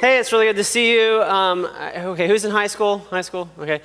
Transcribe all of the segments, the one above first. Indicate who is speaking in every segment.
Speaker 1: Hey, it's really good to see you. Okay, who's in high school? High school? Okay.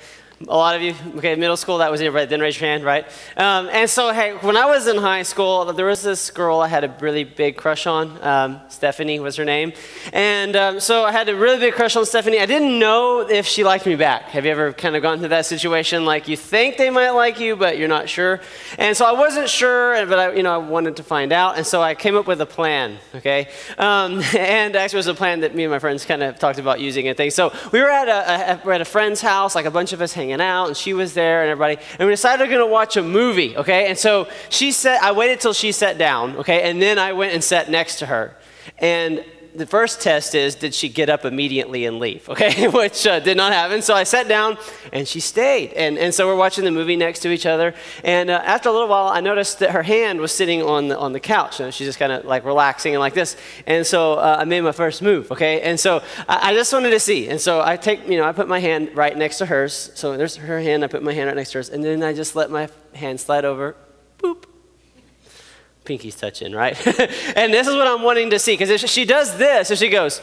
Speaker 1: A lot of you, okay, middle school, that was it, right? Then raise your hand, right? And so, hey, when I was in high school, there was this girl I had a really big crush on. Stephanie was her name. And so I had a really big crush on Stephanie. I didn't know if she liked me back. Have you ever kind of gone through that situation? Like you think they might like you, but you're not sure. And so I wasn't sure, but I wanted to find out. And so I came up with a plan, okay? And actually it was a plan that me and my friends kind of talked about using and things. So we were at a friend's house, like a bunch of us hanging out, and she was there and everybody, and we decided we were going to watch a movie, okay? And so I waited till she sat down, okay? And then I went and sat next to her. And the first test is, did she get up immediately and leave, okay? Which did not happen. So I sat down and she stayed. And so we're watching the movie next to each other. And after a little while, I noticed that her hand was sitting on the couch. You know, she's just kind of like relaxing and like this. And so I made my first move, okay? And so I just wanted to see. And so I put my hand right next to hers. So there's her hand, I put my hand right next to hers. And then I just let my hand slide over, boop. Pinky's touching, right? And this is what I'm wanting to see, because if she does this, if she goes,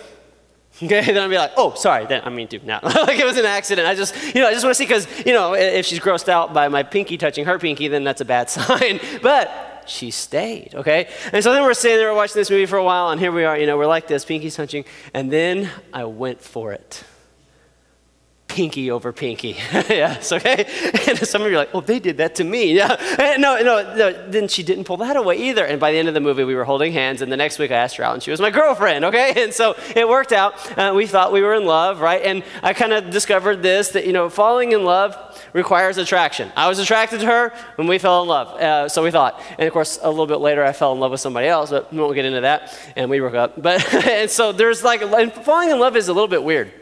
Speaker 1: okay, then I'll be like, oh, sorry, then I mean to now. Like it was an accident. I just want to see, because, if she's grossed out by my pinky touching her pinky, then that's a bad sign. But she stayed, okay? And so then we're sitting there watching this movie for a while, and here we are, we're like this, pinky's touching, and then I went for it. Pinky over pinky. Yes, okay? And some of you are like, oh, they did that to me. Yeah. No, then she didn't pull that away either. And by the end of the movie, we were holding hands, and the next week I asked her out, and she was my girlfriend, okay? And so it worked out. We thought we were in love, right? And I kind of discovered this, that, falling in love requires attraction. I was attracted to her when we fell in love, so we thought. And of course, a little bit later, I fell in love with somebody else, but we won't get into that, and we broke up. But, and so there's and falling in love is a little bit weird.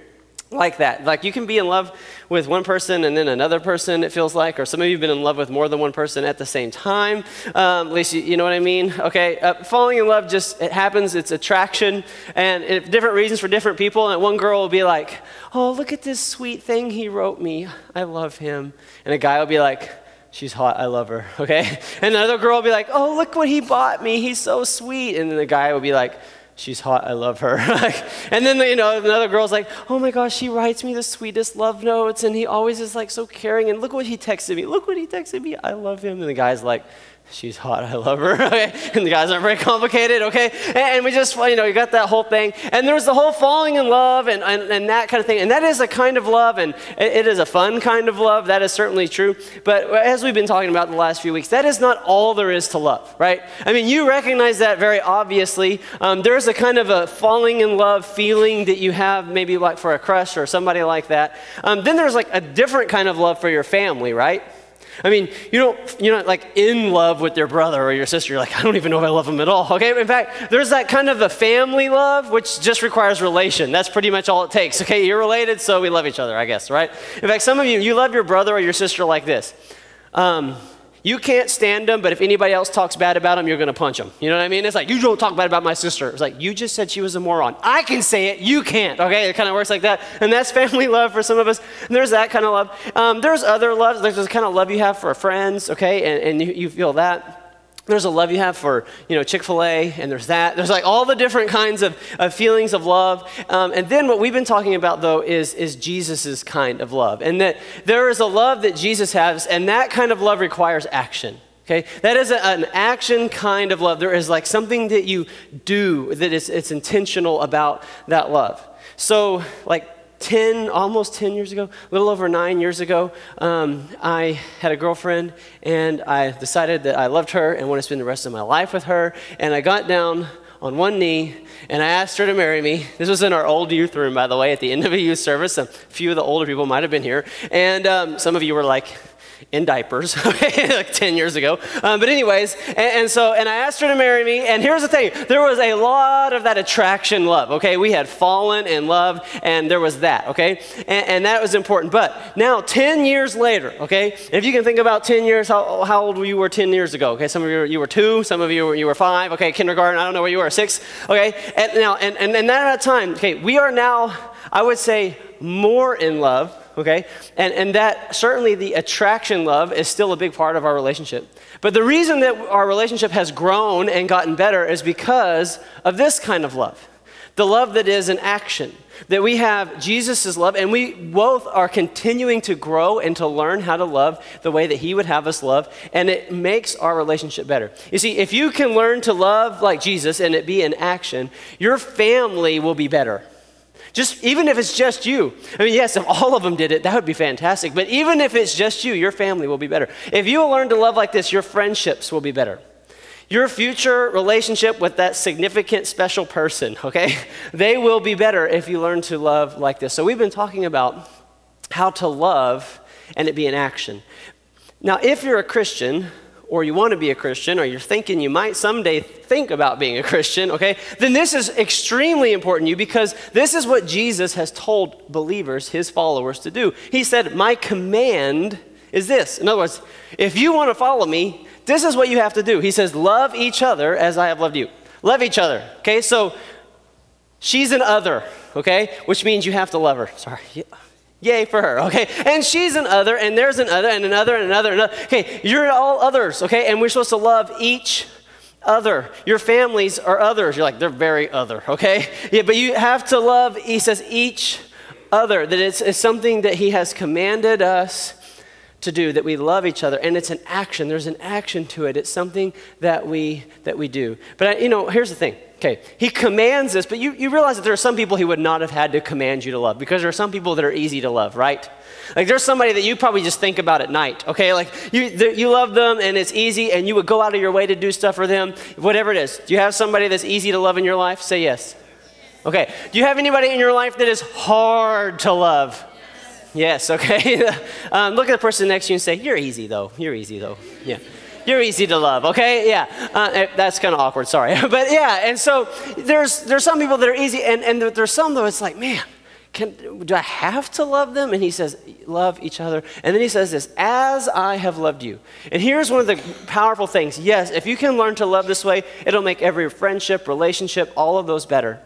Speaker 1: Like that. Like you can be in love with one person and then another person, it feels like, or some of you have been in love with more than one person at the same time. At least you know what I mean? Okay, falling in love it happens, it's attraction, and different reasons for different people. And one girl will be like, oh, look at this sweet thing he wrote me. I love him. And a guy will be like, she's hot, I love her, okay? And another girl will be like, oh, look what he bought me. He's so sweet. And then the guy will be like, she's hot, I love her. And then, another girl's like, oh my gosh, he writes me the sweetest love notes, and he always is like so caring, and look what he texted me. Look what he texted me, I love him. And the guy's like, she's hot, I love her, okay? And the guys aren't very complicated, okay? And we just, you got that whole thing. And there's the whole falling in love and that kind of thing. And that is a kind of love, and it is a fun kind of love. That is certainly true. But as we've been talking about the last few weeks, that is not all there is to love, right? I mean, you recognize that very obviously. There's a kind of a falling in love feeling that you have maybe like for a crush or somebody like that. Then there's like a different kind of love for your family, right? I mean, you're not like in love with your brother or your sister. You're like, I don't even know if I love them at all, okay? In fact, there's that kind of a family love, which just requires relation. That's pretty much all it takes, okay? You're related, so we love each other, I guess, right? In fact, some of you love your brother or your sister like this. You can't stand them, but if anybody else talks bad about them, you're going to punch them. You know what I mean? It's like, you don't talk bad about my sister. It's like, you just said she was a moron. I can say it, you can't, okay? It kind of works like that. And that's family love for some of us. And there's that kind of love. There's other love. There's this kind of love you have for friends, okay? And you feel that. There's a love you have for, Chick-fil-A, and there's that. There's like all the different kinds of feelings of love. And then what we've been talking about, though, is Jesus's kind of love. And that there is a love that Jesus has, and that kind of love requires action. Okay? That is an action kind of love. There is like something that you do that it's intentional about that love. So like almost 10 years ago, a little over 9 years ago, I had a girlfriend, and I decided that I loved her and wanted to spend the rest of my life with her. And I got down on one knee, and I asked her to marry me. This was in our old youth room, by the way, at the end of a youth service. A few of the older people might have been here. And some of you were like, in diapers, okay, like 10 years ago. But anyways, and I asked her to marry me, and here's the thing. There was a lot of that attraction love, okay? We had fallen in love, and there was that, okay? And that was important. But now, 10 years later, okay? If you can think about 10 years, how old you were 10 years ago, okay? Some of you were 2, some of you were 5, okay? Kindergarten, I don't know where you were, 6, okay? And now, and that time, okay, we are now, I would say, more in love, okay? And that certainly the attraction love is still a big part of our relationship. But the reason that our relationship has grown and gotten better is because of this kind of love. the love that is in action. That we have Jesus' love, and we both are continuing to grow and to learn how to love the way that he would have us love, and it makes our relationship better. You see, if you can learn to love like Jesus and it be in action, your family will be better. Even if it's just you. I mean, yes, if all of them did it, that would be fantastic. But even if it's just you, your family will be better. If you learn to love like this, your friendships will be better. Your future relationship with that significant special person, okay, they will be better if you learn to love like this. So we've been talking about how to love and it be in action. Now, if you're a Christian, or you want to be a Christian, or you're thinking you might someday think about being a Christian, okay, then this is extremely important to you because this is what Jesus has told believers, his followers, to do. He said, my command is this. In other words, if you want to follow me, this is what you have to do. He says, love each other as I have loved you. Love each other, okay? So she's an other, okay? Which means you have to love her. Sorry. Yay for her, okay? And she's an other, and there's an other, and another, and another, and another. Okay, you're all others, okay? And we're supposed to love each other. Your families are others. You're like, they're very other, okay? Yeah, but you have to love, he says, each other. That it's something that he has commanded us to do, that we love each other, and it's an action. There's an action to it. It's something that we do. But here's the thing. Okay, he commands us, but you realize that there are some people he would not have had to command you to love, because there are some people that are easy to love, right? Like there's somebody that you probably just think about at night, okay? Like you love them and it's easy and you would go out of your way to do stuff for them, whatever it is. Do you have somebody that's easy to love in your life? Say yes. Okay, do you have anybody in your life that is hard to love? Yes, okay. Look at the person next to you and say, you're easy though, yeah. You're easy to love, okay? Yeah, that's kind of awkward, sorry. But yeah, and so there's some people that are easy, and there's some though it's like, man, do I have to love them? And he says, love each other. And then he says this, as I have loved you. And here's one of the powerful things. Yes, if you can learn to love this way, it'll make every friendship, relationship, all of those better.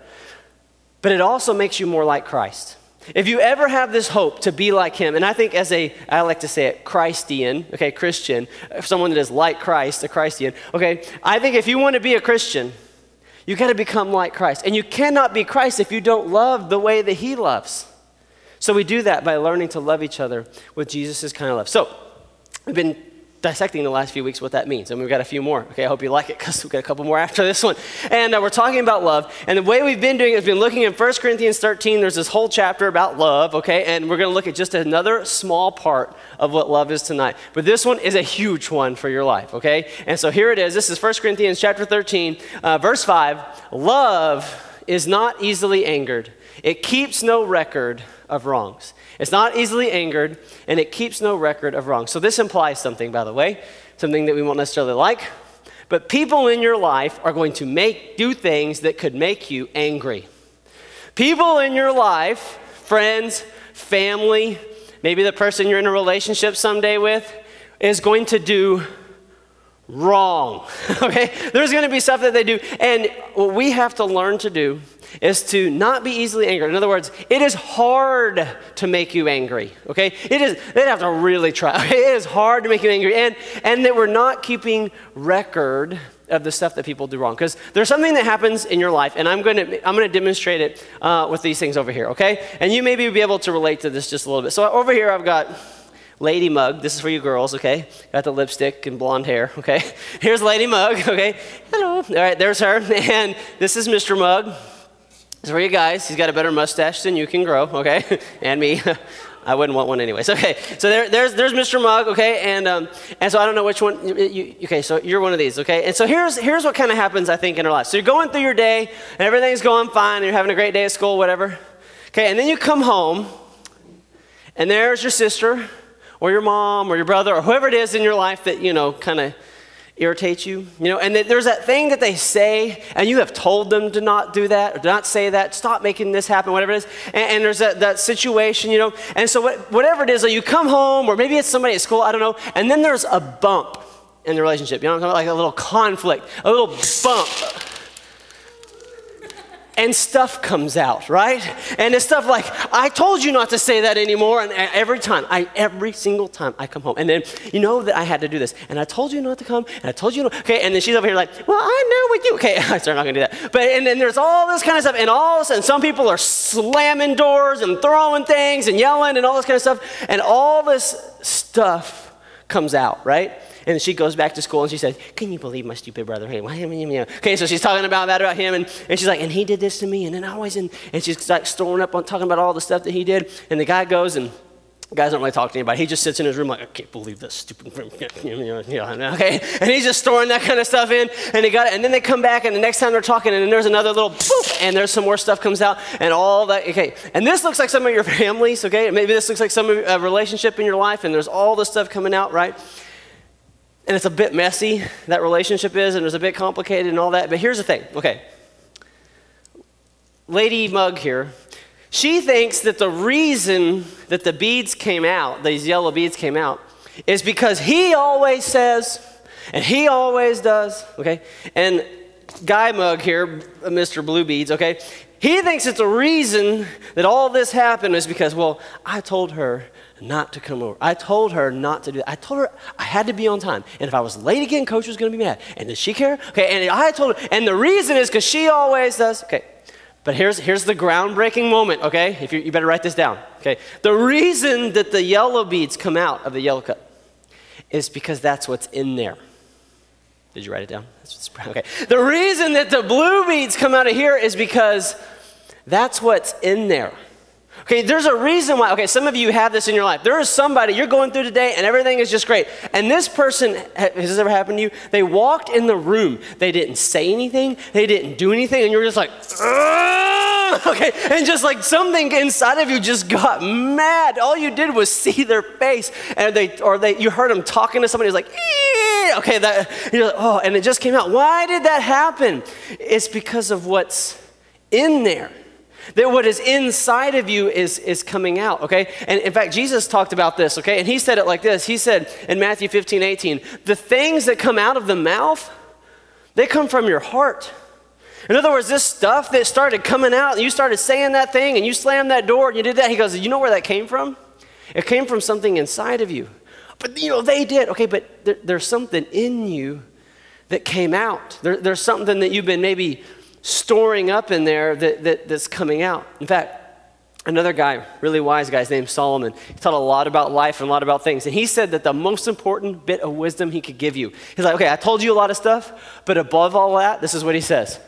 Speaker 1: But it also makes you more like Christ. If you ever have this hope to be like him, and I think I like to say it, Christian, okay, Christian, someone that is like Christ, a Christian, okay, I think if you want to be a Christian, you got to become like Christ. And you cannot be Christ if you don't love the way that he loves. So we do that by learning to love each other with Jesus' kind of love. So we've been dissecting the last few weeks what that means, and we've got a few more. Okay, I hope you like it because we've got a couple more after this one. And we're talking about love, and the way we've been doing it has been looking in 1 Corinthians 13. There's this whole chapter about love, okay, and we're going to look at just another small part of what love is tonight. But this one is a huge one for your life, okay? And so here it is. This is 1 Corinthians chapter 13, verse 5. Love is not easily angered. It keeps no record of wrongs. It's not easily angered, and it keeps no record of wrongs. So this implies something, by the way, something that we won't necessarily like. But people in your life are going to do things that could make you angry. People in your life, friends, family, maybe the person you're in a relationship someday with, is going to do wrong, okay? There's going to be stuff that they do, and what we have to learn to do is to not be easily angered. In other words, it is hard to make you angry, okay? They'd have to really try. Okay? It is hard to make you angry, and that we're not keeping record of the stuff that people do wrong. Because there's something that happens in your life, and I'm going to demonstrate it with these things over here, okay? And you maybe be able to relate to this just a little bit. So over here I've got Lady Mug. This is for you girls, okay? Got the lipstick and blonde hair, okay? Here's Lady Mug, okay? Hello. All right, there's her. And this is Mr. Mug. This is for you guys. He's got a better mustache than you can grow, okay? And me. I wouldn't want one anyways. Okay, so there's Mr. Mug, okay? And so I don't know which one. Okay, so you're one of these, okay? And so here's what kind of happens, I think, in our lives. So you're going through your day, and everything's going fine, and you're having a great day at school, whatever. Okay, and then you come home, and there's your sister, or your mom, or your brother, or whoever it is in your life that, kind of irritates you, and there's that thing that they say, and you have told them to not do that, or to not say that, stop making this happen, whatever it is, and there's that situation, and so whatever it is, like you come home, or maybe it's somebody at school, I don't know, and then there's a bump in the relationship, what I'm talking about, like a little conflict, a little bump. and stuff comes out, right? And it's stuff like, I told you not to say that anymore. And every single time I come home. And then, you know that I had to do this. And I told you not to come. And I told you not. Okay, and then she's over here like, well, I know what you. Okay, I'm not going to do that. But, and then there's all this kind of stuff. And all of a sudden, some people are slamming doors and throwing things and yelling and all this kind of stuff. And all this stuff comes out, right? And she goes back to school and she says, can you believe my stupid brother? Hey, okay, so she's talking about that about him. And she's like, and he did this to me. And then I always, and she's like storing up on talking about all the stuff that he did. And the guy goes and guys don't really talk to anybody. He just sits in his room like, I can't believe this stupid, okay? And he's just storing that kind of stuff in. And and then they come back and the next time they're talking and then there's another little boop and there's some more stuff comes out and all that, okay? And this looks like some of your families, okay? Maybe this looks like some of a relationship in your life and there's all this stuff coming out, right? And it's a bit messy, that relationship is, and it's a bit complicated and all that. But here's the thing, okay. Lady Mug here, she thinks that the reason that the beads came out, these yellow beads came out, is because he always says, and he always does, okay? And Guy Mug here, Mr. Blue Beads, okay? He thinks it's the reason that all this happened is because, well, I told her not to come over. I told her not to do that. I told her I had to be on time. And if I was late again, coach was going to be mad. And does she care? Okay, and I told her, and the reason is because she always does. Okay, but here's the groundbreaking moment, okay? If you better write this down, okay? The reason that the yellow beads come out of the yellow cup is because that's what's in there. Did you write it down? Okay. The reason that the blue beads come out of here is because that's what's in there. Okay, there's a reason why. Okay, some of you have this in your life. There is somebody you're going through today and everything is just great. And this person, has this ever happened to you? They walked in the room. They didn't say anything. They didn't do anything. And you're just like, ugh! Okay, and just like something inside of you just got mad. All you did was see their face. And you heard them talking to somebody who's like, ee! Okay, you're like, oh, and it just came out. Why did that happen? It's because of what's in there. That what is inside of you is coming out, okay? And in fact, Jesus talked about this, okay? And he said it like this. He said in Matthew 15:18, the things that come out of the mouth, they come from your heart. In other words, this stuff that started coming out, and you started saying that thing, and you slammed that door, and you did that. He goes, you know where that came from? It came from something inside of you. But, you know, they did. Okay, but there's something in you that came out. There's something that you've been maybe storing up in there that's coming out. In fact, another guy, really wise guy, his name's Solomon. He taught a lot about life and a lot about things. And he said that the most important bit of wisdom he could give you. He's like, okay, I told you a lot of stuff, but above all that, this is what he says.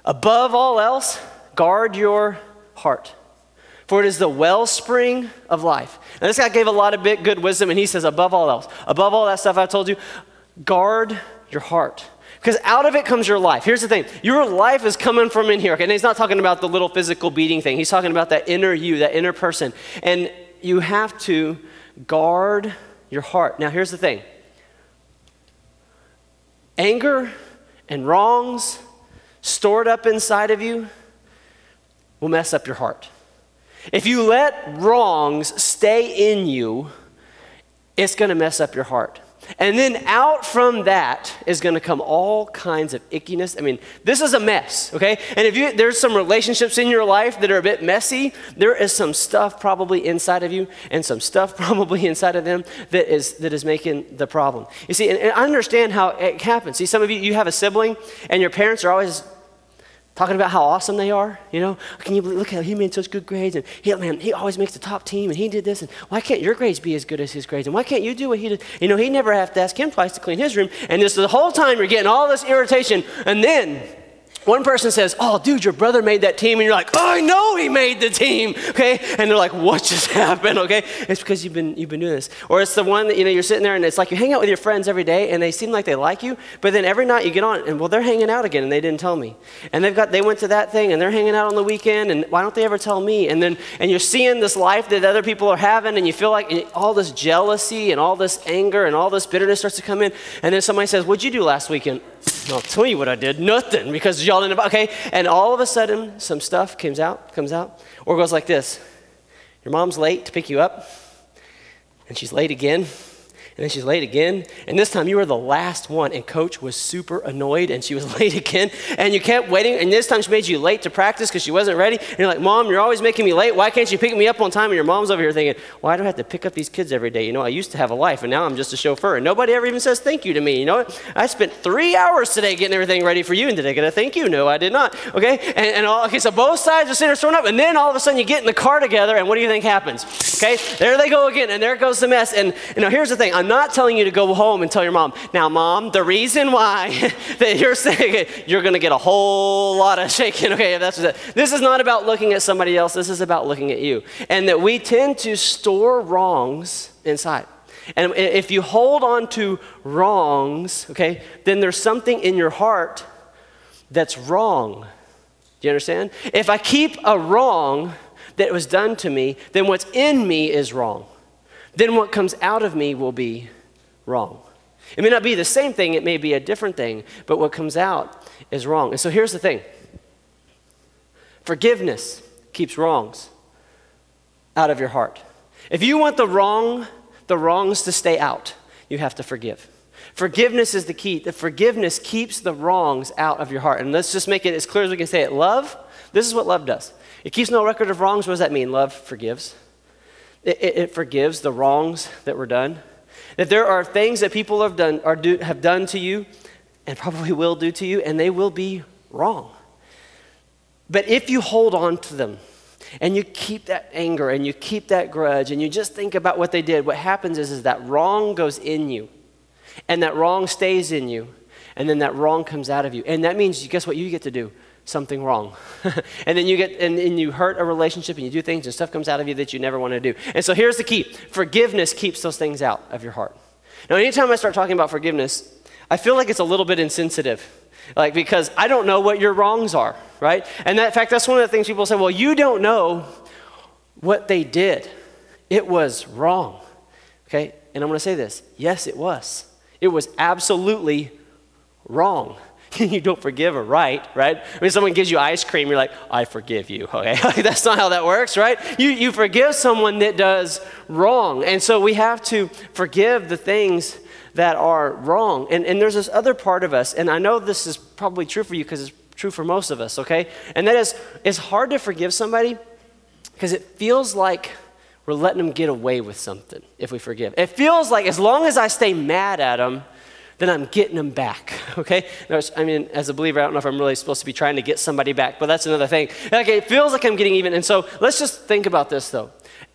Speaker 1: Above all else, guard your heart, for it is the wellspring of life. Now this guy gave a lot of good wisdom, and he says, above all else, above all that stuff I told you, guard your heart. Because out of it comes your life. Here's the thing. Your life is coming from in here. Okay? And he's not talking about the little physical beating thing. He's talking about that inner you, that inner person. And you have to guard your heart. Now, here's the thing. Anger and wrongs stored up inside of you will mess up your heart. If you let wrongs stay in you, it's going to mess up your heart. And then out from that is going to come all kinds of ickiness. I mean, this is a mess, okay? And if there's some relationships in your life that are a bit messy, there is some stuff probably inside of you and some stuff probably inside of them that is making the problem. You see, and I understand how it happens. See, some of you have a sibling and your parents are always talking about how awesome they are, you know? Can you believe, look how he made such good grades, and he always makes the top team, and he did this, and why can't your grades be as good as his grades, and why can't you do what he did? You know, he never have to ask him twice to clean his room, and this the whole time you're getting all this irritation, and then one person says, oh, dude, your brother made that team, and you're like, oh, I know he made the team, okay? And they're like, what just happened, okay? It's because you've been doing this. Or it's the one that, you know, you're sitting there, and it's like you hang out with your friends every day, and they seem like they like you, but then every night you get on, and well, they're hanging out again, and they didn't tell me. And they went to that thing, and they're hanging out on the weekend, and why don't they ever tell me? And you're seeing this life that other people are having, and you feel like all this jealousy, and all this anger, and all this bitterness starts to come in, and then somebody says, what'd you do last weekend? I'll tell you what I did, nothing, because y'all didn't, okay? And all of a sudden, some stuff comes out, or goes like this. Your mom's late to pick you up, and she's late again, then she's late again. And this time you were the last one, and coach was super annoyed, and she was late again. And you kept waiting, and this time she made you late to practice because she wasn't ready. And you're like, Mom, you're always making me late. Why can't you pick me up on time? And your mom's over here thinking, why do I have to pick up these kids every day? You know, I used to have a life, and now I'm just a chauffeur. And nobody ever even says thank you to me. You know what? I spent 3 hours today getting everything ready for you, and did I get a thank you? No, I did not. Okay? Okay, so both sides are sitting there throwing up, and then all of a sudden you get in the car together, and what do you think happens? Okay? There they go again, and there goes the mess. And here's the thing. I'm not telling you to go home and tell your mom, now, Mom, the reason why that you're saying you're going to get a whole lot of shaking. Okay, if that's what this is not about looking at somebody else. This is about looking at you. And that we tend to store wrongs inside. And if you hold on to wrongs, okay, then there's something in your heart that's wrong. Do you understand? If I keep a wrong that was done to me, then what's in me is wrong. Then what comes out of me will be wrong. It may not be the same thing, it may be a different thing, but what comes out is wrong. And so here's the thing. Forgiveness keeps wrongs out of your heart. If you want the wrongs to stay out, you have to forgive. Forgiveness is the key. The forgiveness keeps the wrongs out of your heart. And let's just make it as clear as we can say it. Love, this is what love does. It keeps no record of wrongs. What does that mean? Love forgives. It forgives the wrongs that were done. That there are things that people have done to you and probably will do to you, and they will be wrong. But if you hold on to them and you keep that anger and you keep that grudge and you just think about what they did, what happens is that wrong goes in you and that wrong stays in you, and then that wrong comes out of you. And that means, guess what you get to do? Something wrong. And then you hurt a relationship and you do things and stuff comes out of you that you never want to do. And so here's the key. Forgiveness keeps those things out of your heart. Now, anytime I start talking about forgiveness, I feel like it's a little bit insensitive. Because I don't know what your wrongs are, right? And in fact, that's one of the things people say, well, you don't know what they did. It was wrong, okay? And I'm going to say this. Yes, it was. It was absolutely wrong. You don't forgive a right? I mean, someone gives you ice cream, you're like, I forgive you, okay? That's not how that works, right? You forgive someone that does wrong. And so we have to forgive the things that are wrong. And there's this other part of us, and I know this is probably true for you because it's true for most of us, okay? And that is, it's hard to forgive somebody because it feels like we're letting them get away with something if we forgive. It feels like as long as I stay mad at them, then I'm getting them back, okay? I mean, as a believer, I don't know if I'm really supposed to be trying to get somebody back, but that's another thing. Okay, it feels like I'm getting even. And so let's just think about this, though.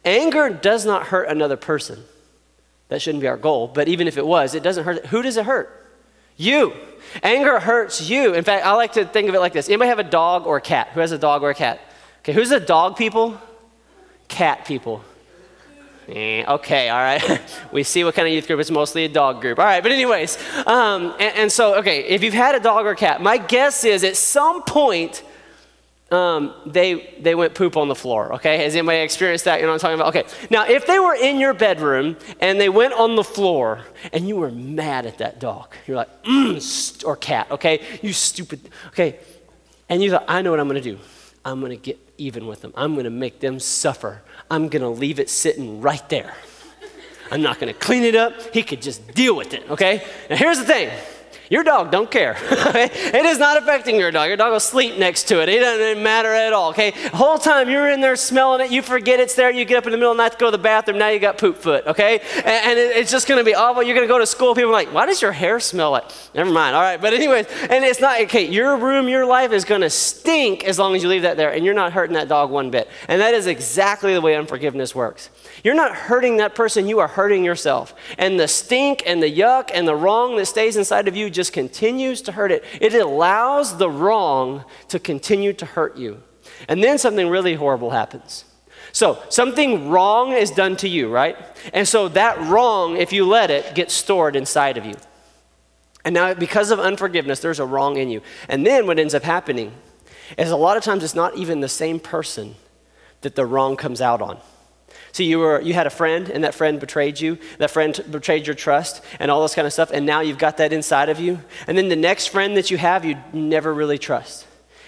Speaker 1: Anger does not hurt another person. That shouldn't be our goal, but even if it was, it doesn't hurt. Who does it hurt? You. Anger hurts you. In fact, I like to think of it like this. Anybody have a dog or a cat? Who has a dog or a cat? Okay, who's the dog people? Cat people. Okay, all right. We see what kind of youth group. It's mostly a dog group. All right, but anyways, and so, okay, if you've had a dog or a cat, my guess is at some point they went poop on the floor, okay? Has anybody experienced that? You know what I'm talking about? Okay, now if they were in your bedroom and they went on the floor and you were mad at that dog, you're like, or cat, okay? You stupid, okay? And you thought, I know what I'm going to do. I'm going to get even with them. I'm going to make them suffer. I'm going to leave it sitting right there. I'm not going to clean it up. He could just deal with it, okay? Now here's the thing. Your dog don't care. It is not affecting your dog. Your dog will sleep next to it. It doesn't matter at all, okay? The whole time you're in there smelling it, you forget it's there, you get up in the middle of the night to go to the bathroom, now you got poop foot, okay? And it's just going to be awful. You're going to go to school, people are like, why does your hair smell like? Never mind, all right. But anyways, and it's not, okay, your room, your life is going to stink as long as you leave that there, and you're not hurting that dog one bit. And that is exactly the way unforgiveness works. You're not hurting that person, you are hurting yourself. And the stink and the yuck and the wrong that stays inside of you just continues to hurt it. It allows the wrong to continue to hurt you. And then something really horrible happens. So something wrong is done to you, right? And so that wrong, if you let it, gets stored inside of you. And now because of unforgiveness, there's a wrong in you. And then what ends up happening is a lot of times it's not even the same person that the wrong comes out on. See, you had a friend, and that friend betrayed you. That friend betrayed your trust and all this kind of stuff, and now you've got that inside of you. And then the next friend that you have, you never really trust.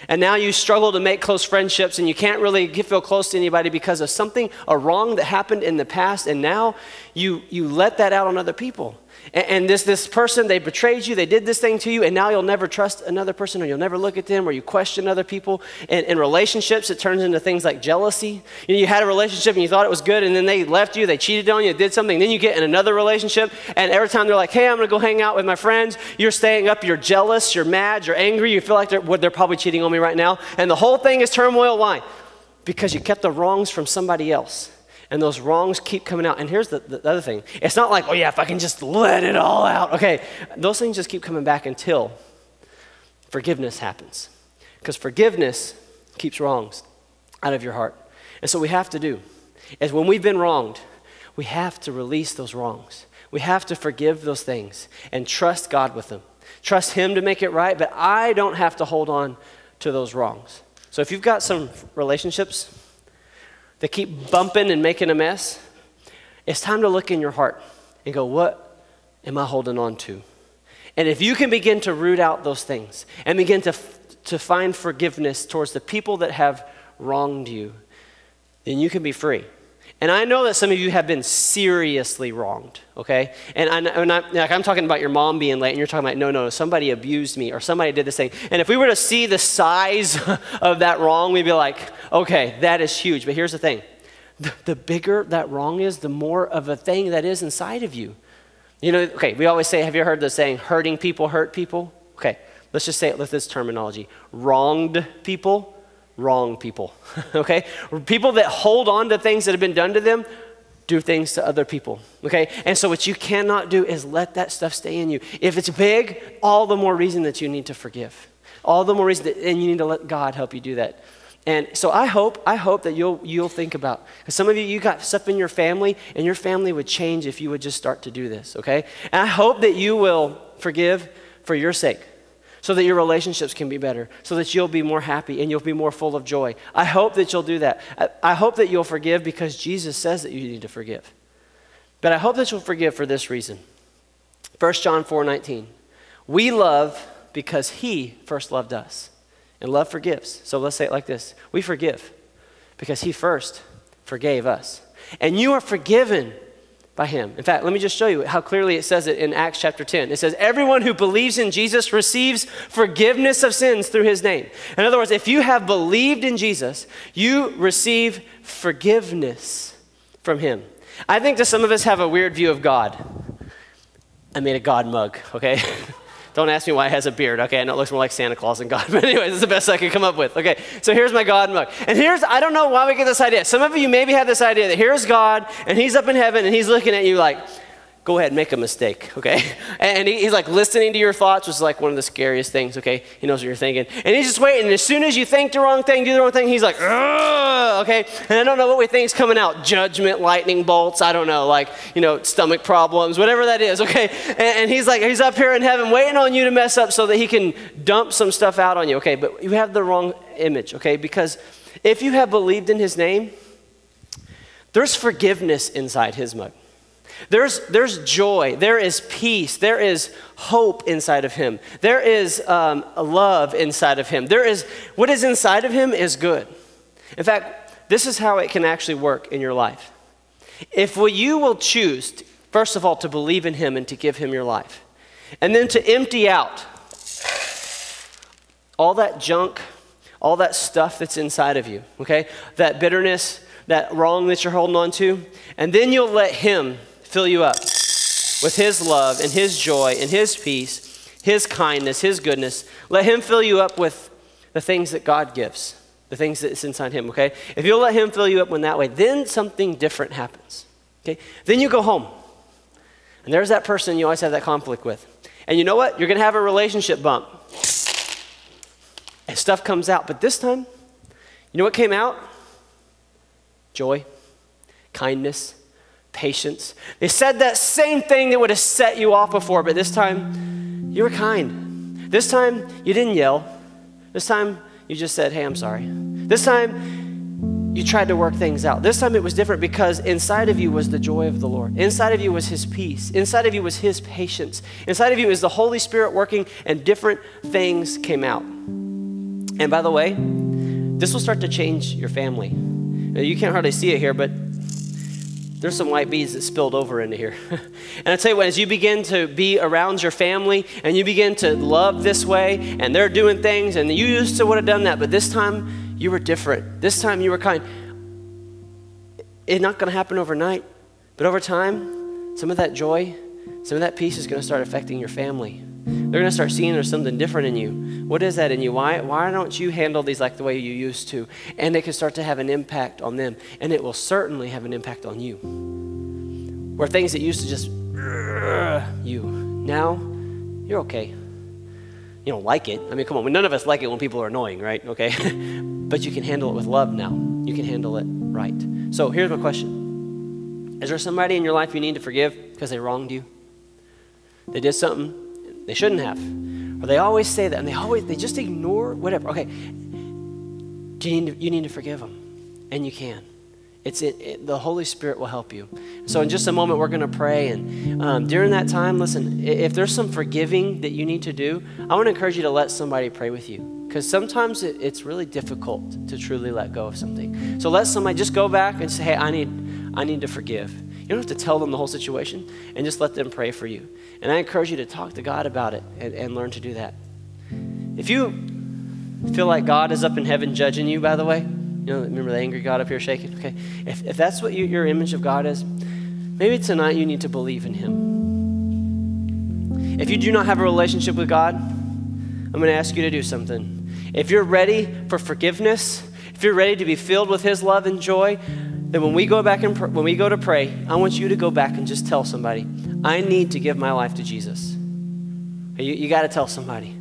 Speaker 1: And now you struggle to make close friendships and you can't really feel close to anybody because of something, a wrong that happened in the past, and now you let that out on other people. And this person, they betrayed you, they did this thing to you, and now you'll never trust another person, or you'll never look at them, or you question other people. And in relationships, it turns into things like jealousy. You had a relationship and you thought it was good, and then they left you, they cheated on you, did something, then you get in another relationship, and every time they're like, hey, I'm gonna go hang out with my friends, you're staying up, you're jealous, you're mad, you're angry, you feel like they're probably cheating on me right now, and the whole thing is turmoil. Why? Because you kept the wrongs from somebody else. And those wrongs keep coming out. And here's the other thing. It's not like, oh yeah, if I can just let it all out. Okay, those things just keep coming back until forgiveness happens. Because forgiveness keeps wrongs out of your heart. And so what we have to do is when we've been wronged, we have to release those wrongs. We have to forgive those things and trust God with them. Trust Him to make it right, but I don't have to hold on to those wrongs. So if you've got some relationships that keep bumping and making a mess, it's time to look in your heart and go, what am I holding on to? And if you can begin to root out those things and begin to find forgiveness towards the people that have wronged you, then you can be free. And I know that some of you have been seriously wronged, okay? And I'm talking about your mom being late, and you're talking about, no, somebody abused me, or somebody did this thing. And if we were to see the size of that wrong, we'd be like, okay, that is huge. But here's the thing. The bigger that wrong is, the more of a thing that is inside of you. You know, okay, we always say, have you heard the saying, hurting people hurt people? Okay, let's just say it with this terminology. Wronged people wrong people, okay? People that hold on to things that have been done to them do things to other people, okay? And so what you cannot do is let that stuff stay in you. If it's big, all the more reason that you need to forgive. All the more reason and you need to let God help you do that. And so I hope that you'll think about, because some of you got stuff in your family, and your family would change if you would just start to do this, okay? And I hope that you will forgive for your sake, so that your relationships can be better, so that you'll be more happy and you'll be more full of joy. I hope that you'll do that. I hope that you'll forgive because Jesus says that you need to forgive. But I hope that you'll forgive for this reason. 1 John 4:19. We love because He first loved us. And love forgives. So let's say it like this. We forgive because He first forgave us. And you are forgiven by Him. In fact, let me just show you how clearly it says it in Acts chapter 10. It says, everyone who believes in Jesus receives forgiveness of sins through His name. In other words, if you have believed in Jesus, you receive forgiveness from Him. I think that some of us have a weird view of God. I made a God mug, okay? Don't ask me why it has a beard. Okay, I know it looks more like Santa Claus than God, but anyways, it's the best I could come up with. Okay, so here's my God mug. And I don't know why we get this idea. Some of you maybe have this idea that here's God, and He's up in heaven, and He's looking at you like, go ahead, make a mistake, okay? And he's like listening to your thoughts, which is like one of the scariest things, okay? He knows what you're thinking. And He's just waiting, and as soon as you think the wrong thing, do the wrong thing, He's like, ugh, okay? And I don't know what we think is coming out. Judgment, lightning bolts, I don't know, like, stomach problems, whatever that is, okay? And He's up here in heaven waiting on you to mess up so that He can dump some stuff out on you, okay? But you have the wrong image, okay? Because if you have believed in His name, there's forgiveness inside His mug. There's joy, there is peace, there is hope inside of Him. There is love inside of Him. What is inside of Him is good. In fact, this is how it can actually work in your life. If you will choose, first of all, to believe in Him and to give Him your life, and then to empty out all that junk, all that stuff that's inside of you, okay? That bitterness, that wrong that you're holding on to, and then you'll let Him fill you up with His love and His joy and His peace, His kindness, His goodness. Let Him fill you up with the things that God gives, the things that's inside Him, okay? If you'll let Him fill you up in that way, then something different happens, okay? Then you go home, and there's that person you always have that conflict with. And you know what? You're going to have a relationship bump. And stuff comes out. But this time, you know what came out? Joy, kindness, patience. They said that same thing that would have set you off before, but this time you were kind. This time you didn't yell. This time you just said, hey, I'm sorry. This time you tried to work things out. This time it was different because inside of you was the joy of the Lord. Inside of you was His peace. Inside of you was His patience. Inside of you is the Holy Spirit working, and different things came out. And by the way, this will start to change your family. Now, you can't hardly see it here, but there's some white beads that spilled over into here. And I tell you what, as you begin to be around your family and you begin to love this way, and they're doing things, and you used to would have done that, but this time you were different. This time you were kind. It's not going to happen overnight, but over time, some of that joy, some of that peace is going to start affecting your family. They're going to start seeing there's something different in you. What is that in you? Why don't you handle these like the way you used to? And it can start to have an impact on them. And it will certainly have an impact on you. Where things that used to just you, now you're okay. You don't like it. I mean, come on. None of us like it when people are annoying, right? Okay. But you can handle it with love now. You can handle it right. So here's my question. Is there somebody in your life you need to forgive because they wronged you? They did something they shouldn't have. Or they always say that, and they just ignore whatever. Okay, you need to forgive them, and you can. The Holy Spirit will help you. So in just a moment, we're going to pray, and during that time, listen, if there's some forgiving that you need to do, I want to encourage you to let somebody pray with you, because sometimes it's really difficult to truly let go of something. So let somebody just go back and say, hey, I need to forgive. You don't have to tell them the whole situation, and just let them pray for you. And I encourage you to talk to God about it and learn to do that. If you feel like God is up in heaven judging you, by the way, remember the angry God up here shaking? Okay, if that's what your image of God is, maybe tonight you need to believe in him. If you do not have a relationship with God, I'm going to ask you to do something. If you're ready for forgiveness, if you're ready to be filled with his love and joy, then when we go back and when we go to pray, I want you to go back and just tell somebody, I need to give my life to Jesus. You got to tell somebody.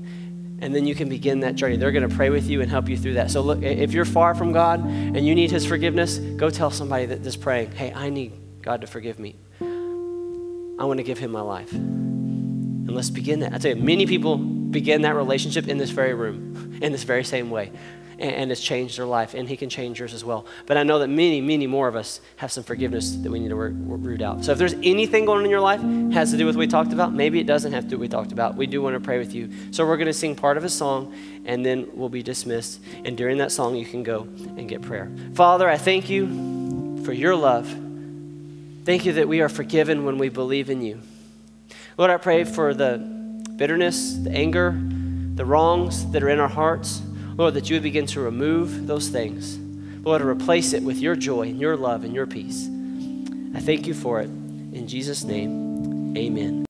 Speaker 1: And then you can begin that journey. They're going to pray with you and help you through that. So look, if you're far from God and you need his forgiveness, go tell somebody that's praying, hey, I need God to forgive me. I want to give him my life. And let's begin that. I tell you, many people begin that relationship in this very room, in this very same way. And it's changed their life, and he can change yours as well. But I know that many, many more of us have some forgiveness that we need to root out. So if there's anything going on in your life has to do with what we talked about, maybe it doesn't have to do what we talked about. We do want to pray with you. So we're going to sing part of a song, and then we'll be dismissed. And during that song, you can go and get prayer. Father, I thank you for your love. Thank you that we are forgiven when we believe in you. Lord, I pray for the bitterness, the anger, the wrongs that are in our hearts. Lord, that you would begin to remove those things. Lord, to replace it with your joy and your love and your peace. I thank you for it. In Jesus' name, amen.